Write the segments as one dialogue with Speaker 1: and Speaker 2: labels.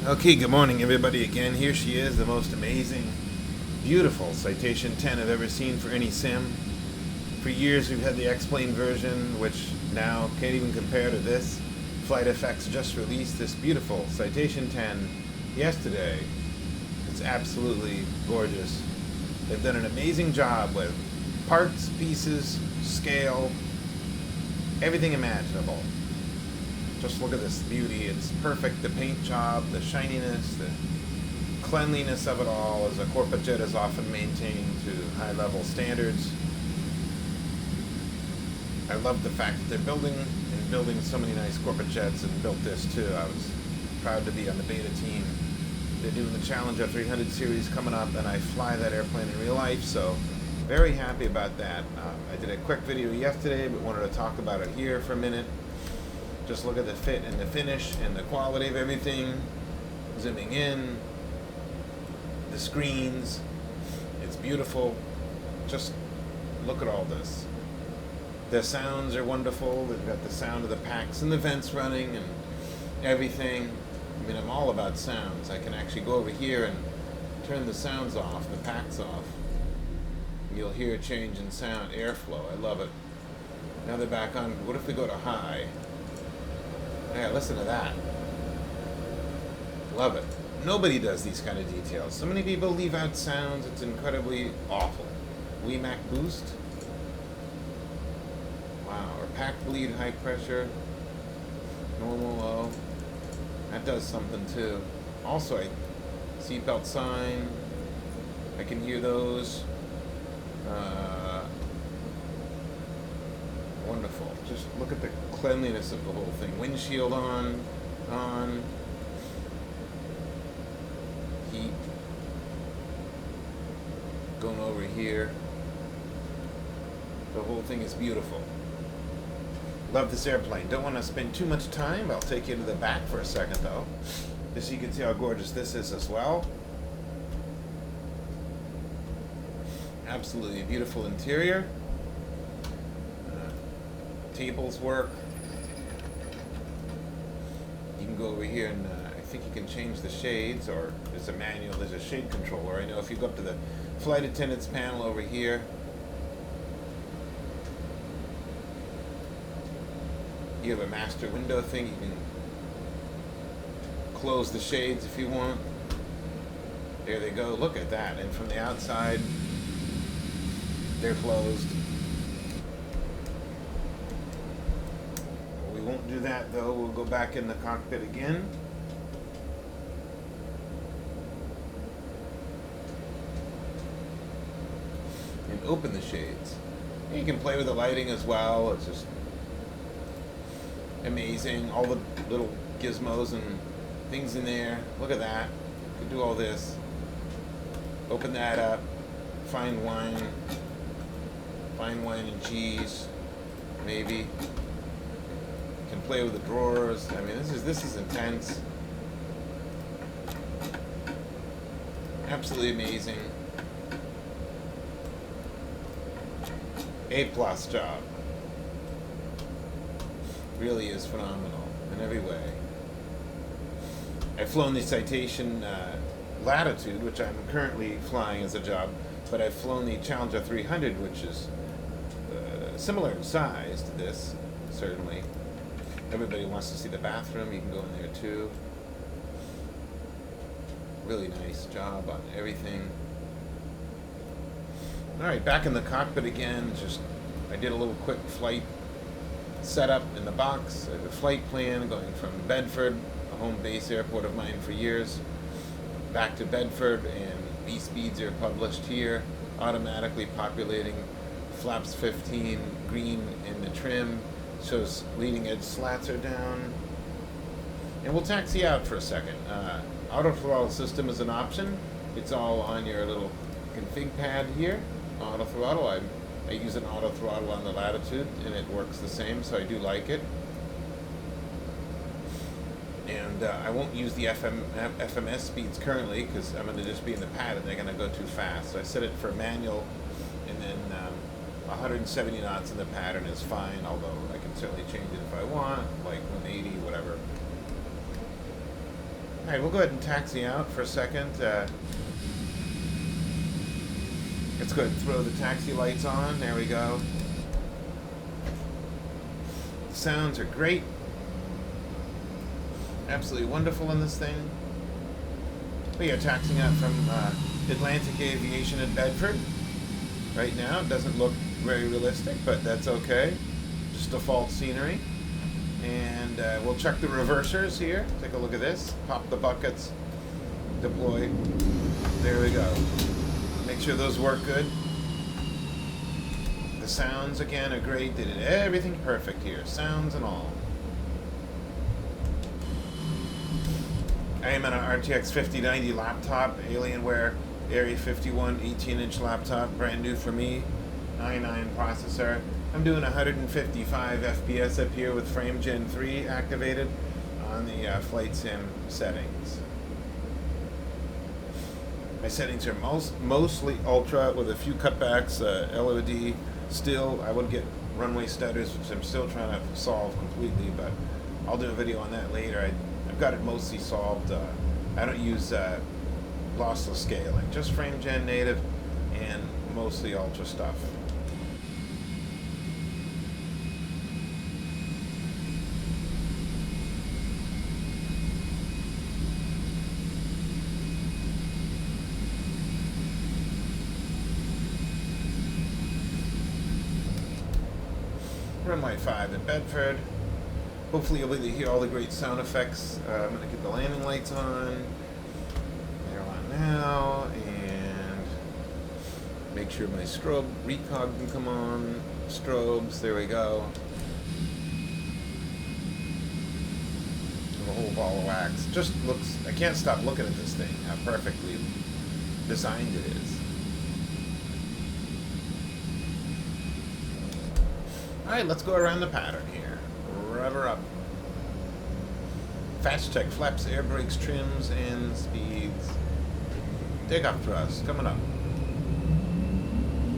Speaker 1: Okay, good morning everybody again. Here she is, the most amazing, beautiful Citation 10 I've ever seen for any sim. For years we've had the X-Plane version, which now can't even compare to this. FlightFx just released this beautiful Citation 10 yesterday. It's absolutely gorgeous. They've done an amazing job with parts, pieces, scale, everything imaginable. Just look at this beauty. It's perfect. The paint job, the shininess, the cleanliness of it all, as a corporate jet is often maintained to high-level standards. I love the fact that they're building so many nice corporate jets, and built this too. I was proud to be on the beta team. They're doing the Challenger 300 series coming up, and I fly that airplane in real life, so very happy about that. I did a quick video yesterday, but wanted to talk about it here for a minute. Just look at the fit and the finish and the quality of everything. Zooming in, the screens, it's beautiful. Just look at all this. The sounds are wonderful. They've got the sound of the packs and the vents running and everything. I mean, I'm all about sounds. I can actually go over here and turn the sounds off, the packs off. You'll hear a change in sound, airflow. I love it. Now they're back on. What if we go to high? Yeah, listen to that. Love it. Nobody does these kind of details. So many people leave out sounds. It's incredibly awful. WeMac boost. Wow. Or pack bleed, high pressure. Normal low. That does something too. Also, seatbelt sign. I can hear those. Wonderful. Just look at the cleanliness of the whole thing. Windshield on. Heat. Going over here. The whole thing is beautiful. Love this airplane. Don't want to spend too much time. I'll take you to the back for a second though, just so you can see how gorgeous this is as well. Absolutely beautiful interior. Tables work. You can go over here and I think you can change the shades, or there's a manual, there's a shade controller. I know if you go up to the flight attendants panel over here, you have a master window thing. You can close the shades if you want. There they go. Look at that. And from the outside, they're closed. We won't do that though. We'll go back in the cockpit again. And open the shades. And you can play with the lighting as well. It's just amazing. All the little gizmos and things in there. Look at that. You can do all this. Open that up. Fine wine and cheese, maybe. Can play with the drawers. I mean, this is intense. Absolutely amazing. A+ job. Really is phenomenal in every way. I've flown the Citation Latitude, which I'm currently flying as a job, but I've flown the Challenger 300, which is similar in size to this, certainly. Everybody wants to see the bathroom. You can go in there too. Really nice job on everything. Alright, back in the cockpit again. I did a little quick flight setup in the box. I have a flight plan going from Bedford, a home base airport of mine for years, back to Bedford, and B-speeds are published here, automatically populating flaps 15, green in the trim, shows leading edge slats are down. And we'll taxi out for a second. Auto throttle system is an option. It's all on your little config pad here. Auto throttle. I use an auto throttle on the Latitude, and it works the same, so I do like it. And I won't use the FMS speeds currently, because I'm going to just be in the pad and they're going to go too fast. So I set it for manual, and then 170 knots in the pattern is fine, although I can certainly change it if I want, like 180, whatever. Alright, we'll go ahead and taxi out for a second. Let's go ahead and throw the taxi lights on. There we go. The sounds are great. Absolutely wonderful in this thing. We are taxiing out from Atlantic Aviation in Bedford. Right now, it doesn't look very realistic, but that's okay. Just default scenery. And we'll check the reversers here. Take a look at this. Pop the buckets. Deploy. There we go. Make sure those work good. The sounds, again, are great. They did everything perfect here. Sounds and all. I am on an RTX 5090 laptop. Alienware Area 51 18-inch laptop. Brand new for me. i9 processor. I'm doing 155 FPS up here with Frame Gen 3 activated on the Flightsim settings. My settings are mostly ultra with a few cutbacks, LOD. Still, I would get runway stutters, which I'm still trying to solve completely, but I'll do a video on that later. I've got it mostly solved. I don't use lossless scaling, just Frame Gen native and mostly ultra stuff. Runway 5 in Bedford. Hopefully you'll be able to hear all the great sound effects. I'm going to get the landing lights on. They're on now. And make sure my strobe recog can come on. Strobes, there we go. A whole ball of wax. Just looks, I can't stop looking at this thing, how perfectly designed it is. Alright, let's go around the pattern here. Rev her up. Fast check, flaps, air brakes, trims, and speeds. Takeoff thrust, coming up.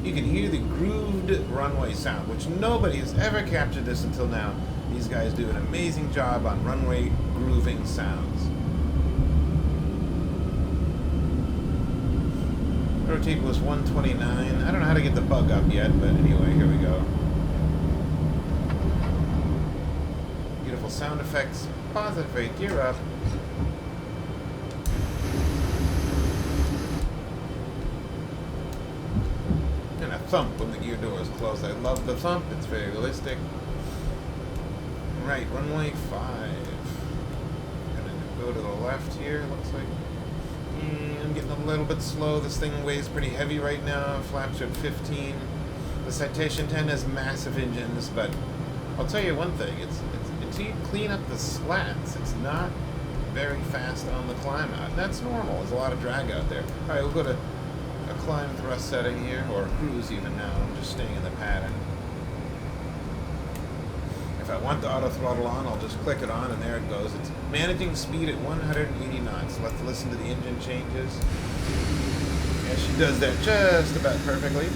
Speaker 1: You can hear the grooved runway sound, which nobody has ever captured this until now. These guys do an amazing job on runway grooving sounds. Rotate was 129. I don't know how to get the bug up yet, but anyway, here we go. Beautiful sound effects. Positive rate, gear up. And a thump when the gear door is closed. I love the thump, it's very realistic. Right, runway 5. Gonna go to the left here, looks like. I'm getting a little bit slow. This thing weighs pretty heavy right now. Flaps are at 15. The Citation 10 has massive engines, but I'll tell you one thing. Until you clean up the slats, it's not very fast on the climb out. And that's normal. There's a lot of drag out there. All right, we'll go to a climb thrust setting here, or cruise even now. I'm just staying in the pattern. If I want the auto throttle on, I'll just click it on, and there it goes. It's managing speed at 180 knots. Let's listen to the engine changes. Yeah, she does that just about perfectly.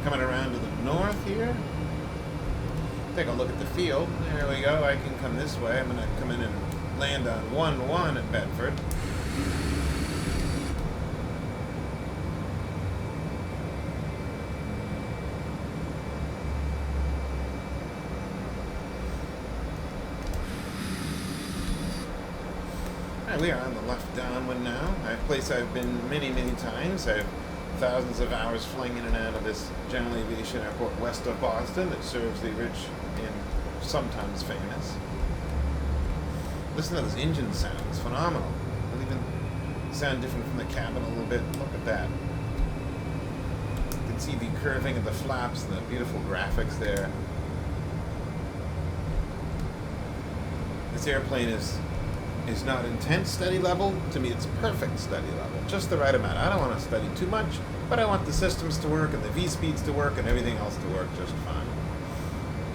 Speaker 1: Coming around to the north here. Take a look at the field. There we go. I can come this way. I'm going to come in and land on 1-1 at Bedford. We are on the left downwind now. A place I've been many, many times. I have thousands of hours flying in and out of this general aviation airport west of Boston that serves the rich and sometimes famous. Listen to those engine sounds. Phenomenal. They'll even sound different from the cabin a little bit. Look at that. You can see the curving of the flaps and the beautiful graphics there. This airplane is not intense study level. To me, it's perfect study level. Just the right amount. I don't want to study too much, but I want the systems to work and the V-speeds to work and everything else to work just fine.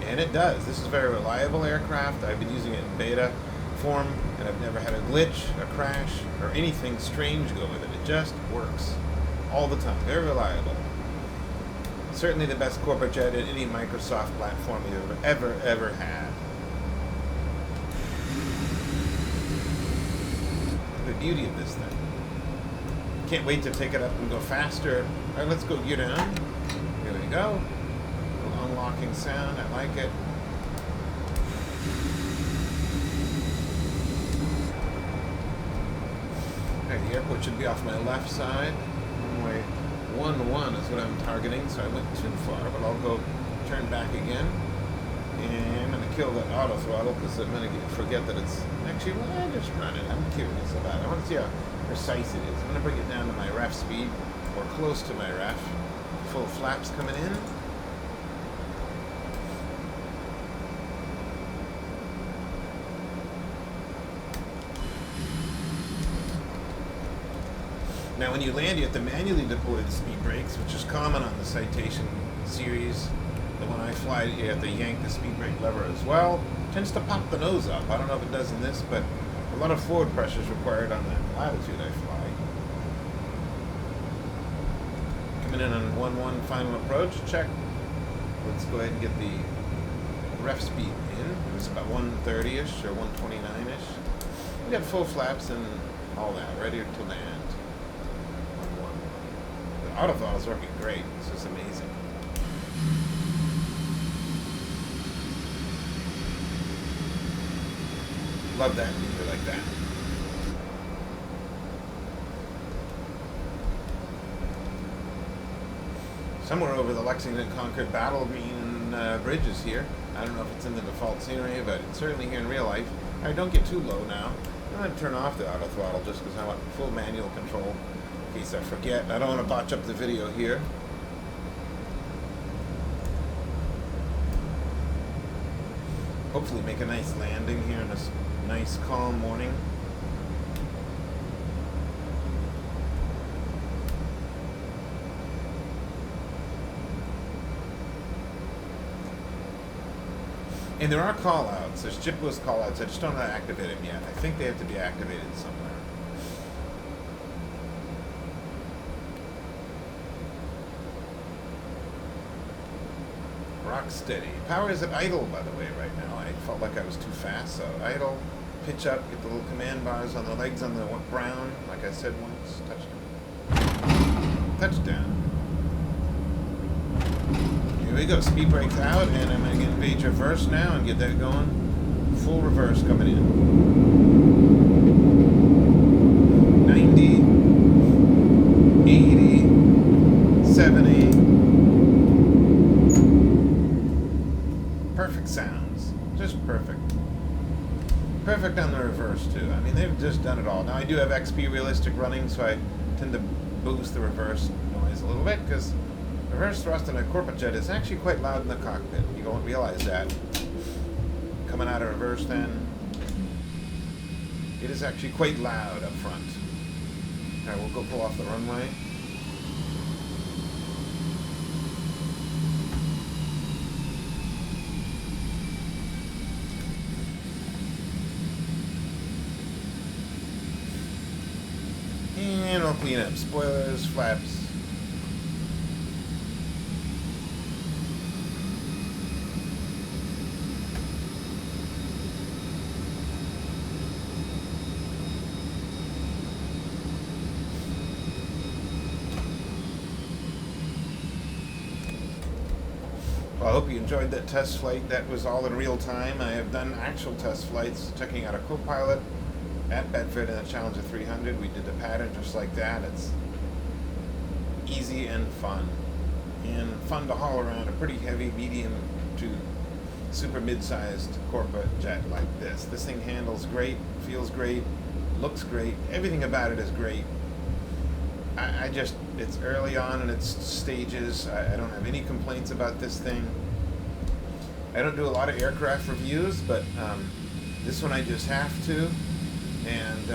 Speaker 1: And it does. This is a very reliable aircraft. I've been using it in beta form, and I've never had a glitch, a crash, or anything strange go with it. It just works all the time. Very reliable. Certainly the best corporate jet in any Microsoft platform you've ever had. The beauty of this thing. Can't wait to take it up and go faster. All right, let's go gear down. Here we go. A little unlocking sound. I like it. Okay, the airport should be off my left side. Runway 11 is what I'm targeting, so I went too far, but I'll go turn back again. And I'm going to kill that auto throttle because I'm going to forget that it's actually, well, I just run it. I'm curious about it. I want to see how precise it is. I'm going to bring it down to my ref speed, or close to my ref. Full flaps coming in. Now when you land, you have to manually deploy the speed brakes, which is common on the Citation series. The one I fly, you have to yank the speed brake lever as well. It tends to pop the nose up. I don't know if it does in this, but a lot of forward pressure is required on the latitude I fly. Coming in on 1-1 final approach, check. Let's go ahead and get the ref speed in. It's about 130-ish or 129-ish. We got full flaps and all that, ready to land. The auto throttle is working great. This is amazing. Love that lever like that. Somewhere over the Lexington-Concord Battle Green bridges here. I don't know if it's in the default scenery, but it's certainly here in real life. All right, don't get too low now. I'm going to turn off the auto throttle just because I want full manual control in case I forget. I don't want to botch up the video here. Hopefully make a nice landing here in this nice calm morning. And there are call-outs. There's JIPWIS call-outs. I just don't know how to activate them yet. I think they have to be activated somewhere. Rock steady. Power is at idle, by the way, right now. I felt like I was too fast, so idle, pitch up, get the little command bars on the legs on the brown, like I said once. Touchdown. Touchdown. Here we go. Speed brakes out, and I'm going to engage reverse now and get that going. Full reverse coming in. 90, 80, 70. Perfect sounds. Just perfect. Perfect on the reverse, too. I mean, they've just done it all. Now, I do have XP Realistic running, so I tend to boost the reverse noise a little bit, because reverse thrust in a corporate jet is actually quite loud in the cockpit. You don't realize that. Coming out of reverse, then, it is actually quite loud up front. All right, we'll go pull off the runway. And I'll clean up spoilers, flaps. Well, I hope you enjoyed that test flight. That was all in real time. I have done actual test flights, checking out a co-pilot at Bedford in the Challenger 300. We did the pattern just like that. It's easy and fun to haul around a pretty heavy medium to super mid-sized corporate jet like this. This thing handles great, feels great, looks great. Everything about it is great. I just, it's early on in its stages. I don't have any complaints about this thing. I don't do a lot of aircraft reviews, but this one I just have to. And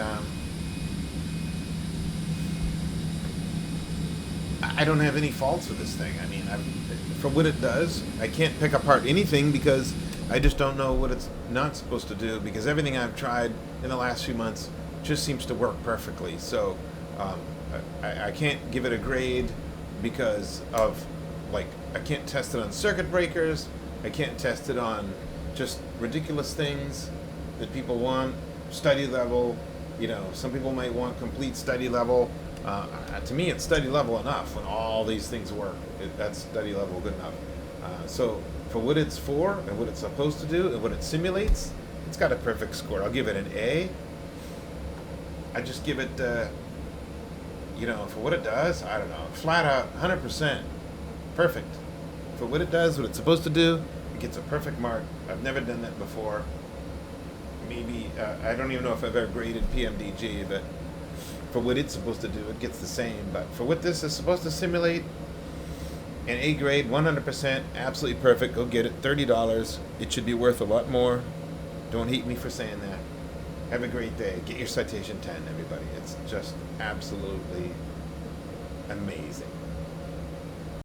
Speaker 1: I don't have any faults with this thing. I mean, for what it does, I can't pick apart anything because I just don't know what it's not supposed to do, because everything I've tried in the last few months just seems to work perfectly. So I can't give it a grade because of like, I can't test it on circuit breakers. I can't test it on just ridiculous things that people want. Study level, you know, some people might want complete study level. To me, it's study level enough when all these things work. That's study level good enough. So for what it's for and what it's supposed to do and what it simulates, it's got a perfect score. I'll give it an A. I just give it, you know, for what it does, I don't know, flat out 100%. Perfect. For what it does, what it's supposed to do, it gets a perfect mark. I've never done that before. Maybe, I don't even know if I've ever graded PMDG, but for what it's supposed to do, it gets the same. But for what this is supposed to simulate, an A grade, 100%, absolutely perfect. Go get it, $30. It should be worth a lot more. Don't hate me for saying that. Have a great day. Get your Citation 10, everybody. It's just absolutely amazing.